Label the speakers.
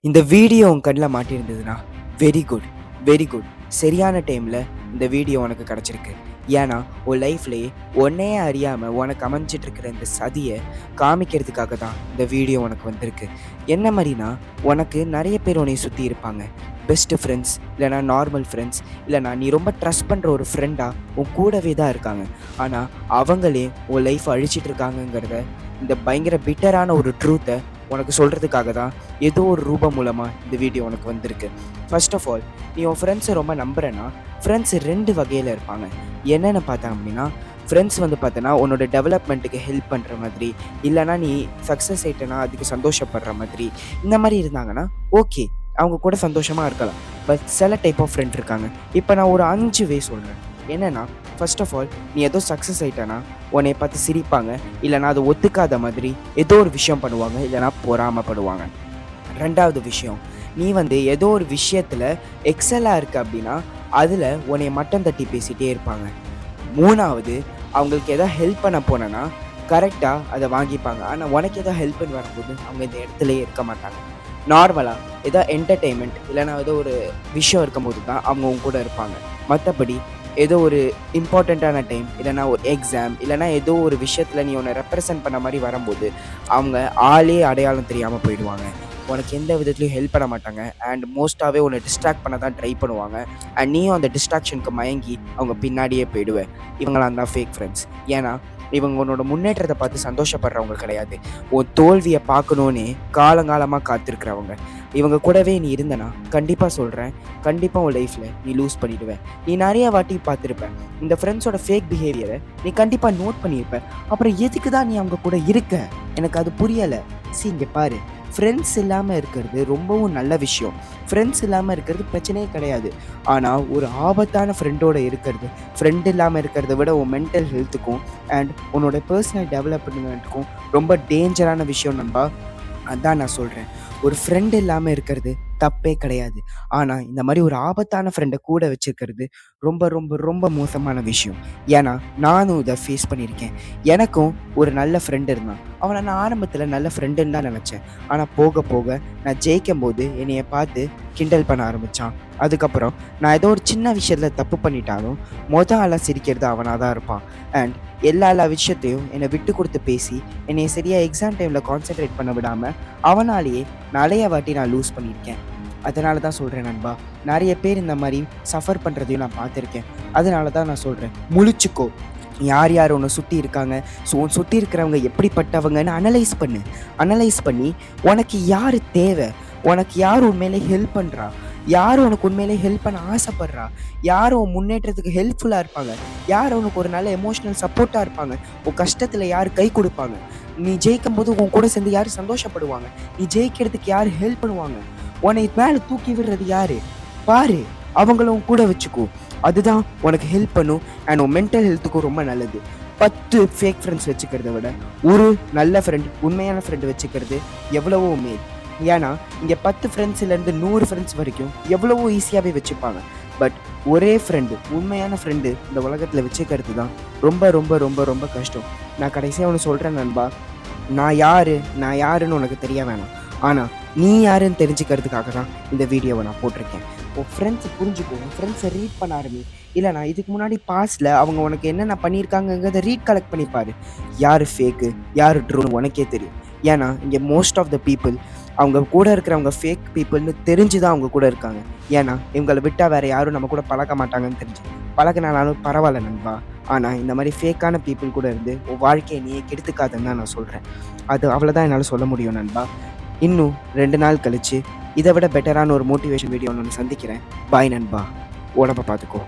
Speaker 1: இந்த வீடியோ உன் கண்ணில் மாட்டியிருந்ததுன்னா வெரி குட், வெரி குட். சரியான டைமில் இந்த வீடியோ உனக்கு கிடச்சிருக்கு. ஏன்னா உன் லைஃப்லேயே உன்னையே அறியாமல் உனக்கு அமைஞ்சிட்ருக்கிற இந்த சதியை காமிக்கிறதுக்காக தான் இந்த வீடியோ உனக்கு வந்திருக்கு. என்ன மாதிரினா, உனக்கு நிறைய பேர் உன்னை சுற்றி இருப்பாங்க. பெஸ்ட்டு ஃப்ரெண்ட்ஸ், இல்லைனா நார்மல் ஃப்ரெண்ட்ஸ், இல்லைனா நீ ரொம்ப ட்ரஸ்ட் பண்ணுற ஒரு ஃப்ரெண்டாக உன் கூடவே தான் இருக்காங்க. ஆனால் அவங்களே உன் லைஃப்பை அழிச்சிட்டு இருக்காங்கங்கிறத, இந்த பயங்கர பிட்டரான ஒரு ட்ரூத்தை உனக்கு சொல்கிறதுக்காக தான் ஏதோ ஒரு ரூபம் மூலமாக இந்த வீடியோ உனக்கு வந்திருக்கு. ஃபர்ஸ்ட் ஆஃப் ஆல், நீ உன் ஃப்ரெண்ட்ஸை ரொம்ப நம்புறேன்னா, ஃப்ரெண்ட்ஸ் 2 வகையில் இருப்பாங்க. என்னென்னு பார்த்தா அப்படின்னா, ஃப்ரெண்ட்ஸ் பார்த்தோன்னா உன்னோட டெவலப்மெண்ட்டுக்கு ஹெல்ப் பண்ணுற மாதிரி, இல்லைனா நீ சக்ஸஸ் ஆகிட்டனா அதுக்கு சந்தோஷப்படுற மாதிரி, இந்த மாதிரி இருந்தாங்கன்னா ஓகே, அவங்க கூட சந்தோஷமாக இருக்கலாம். பட் சில டைப் ஆஃப் ஃப்ரெண்ட் இருக்காங்க. இப்போ நான் ஒரு 5 வே சொல்கிறேன். என்னென்னா, ஃபர்ஸ்ட் ஆஃப் ஆல், நீ ஏதோ சக்ஸஸ் ஆகிட்டானா உன்னை பார்த்து சிரிப்பாங்க, இல்லைனா அதை ஒத்துக்காத மாதிரி ஏதோ ஒரு விஷயம் பண்ணுவாங்க, இல்லைனா பொறாமப்படுவாங்க. 2வது விஷயம், நீ ஏதோ ஒரு விஷயத்தில் எக்ஸலாக இருக்க அப்படின்னா அதில் உன்னை மட்டம் தட்டி பேசிகிட்டே இருப்பாங்க. 3வது, அவங்களுக்கு எதாவது ஹெல்ப் பண்ண போனேன்னா கரெக்டாக அதை வாங்கிப்பாங்க. ஆனால் உனக்கு எதோ ஹெல்ப்னு வரும்போது அவங்க இந்த இடத்துலையே இருக்க மாட்டாங்க. நார்மலாக ஏதோ என்டர்டெயின்மெண்ட் இல்லைனா ஏதோ ஒரு விஷயம் இருக்கும்போது தான் அவங்க உங்க கூட இருப்பாங்க. மற்றபடி ஏதோ ஒரு இம்பார்ட்டண்ட்டான டைம், இல்லைனா ஒரு எக்ஸாம், இல்லைனா ஏதோ ஒரு விஷயத்தில் நீ உன்னை ரெப்ரசன்ட் பண்ண மாதிரி வரும்போது அவங்க ஆளே அடையாளம் தெரியாமல் போயிடுவாங்க. உனக்கு எந்த விதத்துலையும் ஹெல்ப் பண்ண மாட்டாங்க. அண்ட் மோஸ்ட்டாகவே உன்னை டிஸ்ட்ராக்ட் பண்ண தான் ட்ரை பண்ணுவாங்க. அண்ட் நீயும் அந்த டிஸ்ட்ராக்ஷனுக்கு மயங்கி அவங்க பின்னாடியே போயிடுவேன். இவங்களாம் தான் ஃபேக் ஃப்ரெண்ட்ஸ். ஏன்னா இவங்க உன்னோட முன்னேற்றத்தை பார்த்து சந்தோஷப்படுறவங்க கிடையாது. உன் தோல்வியை பார்க்கணுன்னே காலங்காலமாக காத்திருக்கிறவங்க. இவங்க கூடவே நீ இருந்தனா கண்டிப்பாக சொல்கிறேன், கண்டிப்பாக உன் லைஃப்பில் நீ லூஸ் பண்ணிவிடுவேன். நீ நிறைய வாட்டி பார்த்துருப்பேன் இந்த ஃப்ரெண்ட்ஸோட ஃபேக் பிஹேவியரை, நீ கண்டிப்பாக நோட் பண்ணியிருப்ப. அப்புறம் எதுக்கு தான் நீ அவங்க கூட இருக்க? எனக்கு அது புரியலை. இங்கே பாரு, ஃப்ரெண்ட்ஸ் இல்லாமல் இருக்கிறது ரொம்பவும் நல்ல விஷயம். ஃப்ரெண்ட்ஸ் இல்லாமல் இருக்கிறது பிரச்சனையே கிடையாது. ஆனால் ஒரு ஆபத்தான ஃப்ரெண்டோடு இருக்கிறது, ஃப்ரெண்ட் இல்லாமல் இருக்கிறத விட உன் மென்டல் ஹெல்த்துக்கும் அண்ட் உன்னோட பர்சனல் டெவலப்மெண்ட்டுக்கும் ரொம்ப டேஞ்சரான விஷயம் நண்பா. அதான் நான் சொல்கிறேன், ஒரு ஃப்ரெண்டு இல்லாமல் இருக்கிறது தப்பே கிடையாது. ஆனால் இந்த மாதிரி ஒரு ஆபத்தான ஃப்ரெண்டை கூட வச்சுருக்கிறது ரொம்ப ரொம்ப ரொம்ப மோசமான விஷயம். ஏன்னா நானும் இதை ஃபேஸ் பண்ணியிருக்கேன். எனக்கும் ஒரு நல்ல ஃப்ரெண்டு இருந்தான். அவனை நான் ஆரம்பத்தில் நல்ல ஃப்ரெண்டுன்னு தான் நினச்சேன். ஆனால் போக போக நான் ஜெயிக்கும் போது என்னைய பார்த்து கிண்டல் பண்ண ஆரம்பித்தான். அதுக்கப்புறம் நான் ஏதோ ஒரு சின்ன விஷயத்தில் தப்பு பண்ணிட்டாலும் ஆளாக சிரிக்கிறது அவனாக தான் இருப்பான். அண்ட் எல்லா விஷயத்தையும் என்னை விட்டு கொடுத்து பேசி என்னை சரியாக எக்ஸாம் டைமில் கான்சென்ட்ரேட் பண்ண விடாமல் அவனாலேயே நிறைய வாட்டி நான் லூஸ் பண்ணியிருக்கேன். அதனால தான் சொல்கிறேன் நண்பா, நிறைய பேர் இந்த மாதிரி சஃபர் பண்ணுறதையும் நான் பார்த்துருக்கேன். அதனால தான் நான் சொல்கிறேன், முழிச்சுக்கோ. யார் யார் உன்னை சுற்றி இருக்காங்க, ஸோ உன் சுற்றி இருக்கிறவங்க எப்படிப்பட்டவங்கன்னு அனலைஸ் பண்ணி உனக்கு யார் தேவை, உனக்கு யார் உண்மையிலே ஹெல்ப் பண்ணுறா, யார் உனக்கு உண்மையிலே ஹெல்ப் பண்ண ஆசைப்படுறா, யார் உன் முன்னேற்றத்துக்கு ஹெல்ப்ஃபுல்லாக இருப்பாங்க, யார் உனக்கு ஒரு நல்ல எமோஷ்னல் சப்போர்ட்டாக இருப்பாங்க, உன் கஷ்டத்தில் யார் கை கொடுப்பாங்க, நீ ஜெயிக்கும் போது உன் கூட சேர்ந்து யார் சந்தோஷப்படுவாங்க, நீ ஜெயிக்கிறதுக்கு யார் ஹெல்ப் பண்ணுவாங்க, உன்னை மேலே தூக்கி விடுறது யார் பாரு, அவங்கள உன் கூட வச்சுக்கோ. அதுதான் உனக்கு ஹெல்ப் பண்ணும் அண்ட் உன் மென்டல் ஹெல்த்துக்கும் ரொம்ப நல்லது. 10 ஃபேக் ஃப்ரெண்ட்ஸ் வச்சுக்கிறத விட ஒரு நல்ல ஃப்ரெண்ட், உண்மையான ஃப்ரெண்டு வச்சுக்கிறது எவ்வளவோ மேல். ஏன்னா இங்கே 10 ஃப்ரெண்ட்ஸ்லேருந்து 100 ஃப்ரெண்ட்ஸ் வரைக்கும் எவ்வளவோ ஈஸியாகவே வச்சுப்பாங்க. பட் ஒரே ஃப்ரெண்டு, உண்மையான ஃப்ரெண்டு இந்த உலகத்தில் வச்சுக்கிறது தான் ரொம்ப ரொம்ப ரொம்ப ரொம்ப கஷ்டம். நான் கடைசியாக ஒன்று சொல்கிறேன் நண்பா, நான் யாருன்னு உனக்கு தெரிய வேணாம். ஆனால் நீ யாருன்னு தெரிஞ்சுக்கிறதுக்காக தான் இந்த வீடியோவை நான் போட்டிருக்கேன். உன் ஃப்ரெண்ட்ஸை புரிஞ்சுக்கோ, உன் ஃப்ரெண்ட்ஸை ரீட் பண்ண ஆரம்பி. இல்லைனா இதுக்கு முன்னாடி பாஸ்டில் அவங்க உனக்கு என்னென்ன பண்ணியிருக்காங்கங்கிறத கலெக்ட் பண்ணி பாரு. யார் ஃபேக்கு யார் ட்ரூன்னு உனக்கே தெரியும். ஏன்னா இங்கே மோஸ்ட் ஆஃப் த பீப்புள் அவங்க கூட இருக்கிறவங்க ஃபேக் பீப்புள்னு தெரிஞ்சு தான் அவங்க கூட இருக்காங்க. ஏன்னா இவங்களை விட்டால் வேறு யாரும் நம்ம கூட பழக மாட்டாங்கன்னு தெரிஞ்சு பழகினாலும் பரவாயில்ல நண்பா. ஆனால் இந்த மாதிரி ஃபேக்கான பீப்புள் கூட இருந்து உன் வாழ்க்கையை நீயே கெடுத்துக்காதுன்னு தான் நான் சொல்கிறேன். அது அவ்வளோதான் என்னால் சொல்ல முடியும் நண்பா. இன்னும் 2 நாள் கழித்து இதை விட பெட்டரான ஒரு மோட்டிவேஷன் வீடியோ ஒன்று சந்திக்கிறேன். பாய் நண்பா, உடம்பை பார்த்துக்கோ.